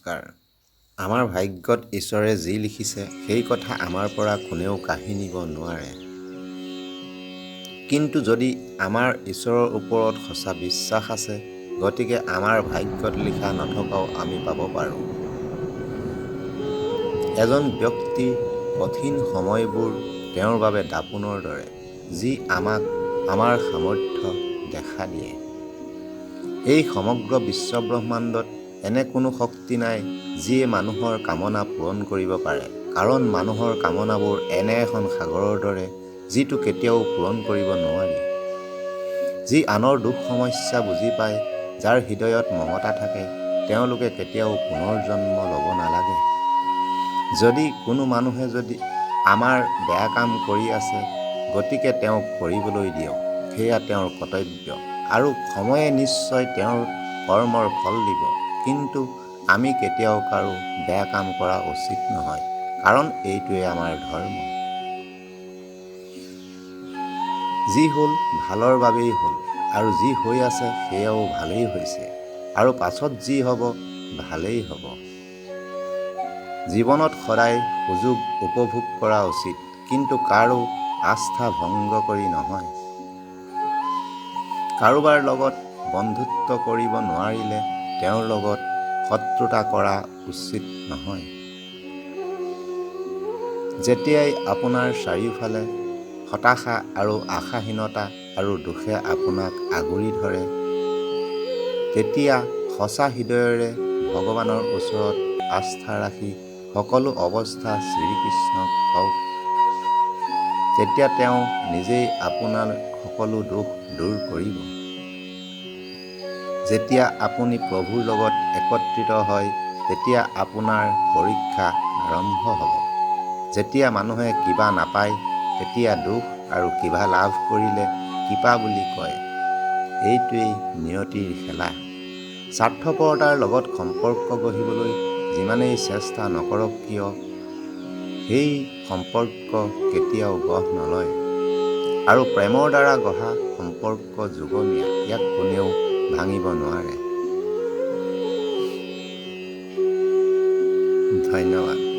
নমস্কাৰ। আমাৰ ভাগ্যত ঈশ্বৰে যি লিখিছে সেই কথা আমাৰ পৰা কোনেও কাঢ়ি নিব নোৱাৰে। কিন্তু যদি আমাৰ ঈশ্বৰৰ ওপৰত সঁচা বিশ্বাস আছে, গতিকে আমাৰ ভাগ্যত লিখা নথকাও আমি পাব পাৰোঁ। এজন ব্যক্তিৰ কঠিন সময়বোৰ তেওঁৰ বাবে দাপোনৰ দৰে, যি আমাক আমাৰ সামৰ্থ্য দেখা দিয়ে। এই সমগ্ৰ বিশ্বব্ৰহ্মাণ্ডত এনে কোনো শক্তি নাই যিয়ে মানুহৰ কামনা পূৰণ কৰিব পাৰে, কাৰণ মানুহৰ কামনাবোৰ এনে এখন সাগৰৰ দৰে যিটো কেতিয়াও পূৰণ কৰিব নোৱাৰি। যি আনৰ দুখ সমস্যা বুজি পায়, যাৰ হৃদয়ত মমতা থাকে, তেওঁলোকে কেতিয়াও পুনৰ জন্ম ল'ব নালাগে। যদি কোনো মানুহে যদি আমাৰ বেয়া কাম কৰি আছে, গতিকে তেওঁক কৰিবলৈ দিয়ক, সেয়া তেওঁৰ কৰ্তব্য, আৰু সময়ে নিশ্চয় তেওঁৰ কৰ্মৰ ফল দিব। কিন্তু আমি কেতিয়াও কাৰো বেয়া কাম কৰা উচিত নহয়, কাৰণ এইটোৱে আমাৰ ধৰ্ম। যি হ'ল ভালৰ বাবেই হ'ল, আৰু যি হৈ আছে সেয়াও ভালেই হৈছে, আৰু পাছত যি হ'ব ভালেই হ'ব। জীৱনত সদায় সুযোগ উপভোগ কৰা উচিত, কিন্তু কাৰো আস্থা ভংগ কৰি নহয়। কাৰোবাৰ লগত বন্ধুত্ব কৰিব নোৱাৰিলে তেওঁৰ লগত শত্ৰুতা কৰা উচিত নহয়। যেতিয়াই আপোনাৰ চাৰিওফালে হতাশা আৰু আশাহীনতা আৰু দুখে আপোনাক আগুৰি ধৰে, তেতিয়া সঁচা হৃদয়েৰে ভগৱানৰ ওচৰত আস্থা ৰাখি সকলো অৱস্থা শ্ৰীকৃষ্ণক কওক। তেতিয়া তেওঁ নিজেই আপোনাৰ সকলো দুখ দূৰ কৰিব। যেতিয়া আপুনি প্ৰভুৰ লগত একত্ৰিত হয়, তেতিয়া আপোনাৰ পৰীক্ষা আৰম্ভ হ'ব। যেতিয়া মানুহে কিবা নাপায়, তেতিয়া দুখ, আৰু কিবা লাভ কৰিলে কৃপা বুলি কয়। এইটোৱেই নিয়তিৰ খেলা। স্বাৰ্থপৰতাৰ লগত সম্পৰ্ক গঢ়িবলৈ যিমানেই চেষ্টা নকৰক কিয়, সেই সম্পৰ্ক কেতিয়াও গঢ় নলয়। আৰু প্ৰেমৰ দ্বাৰা গঢ়া সম্পৰ্ক যুগমীয়া, ইয়াক কোনেও ভাঙিব নোৱাৰে। ধন্যবাদ।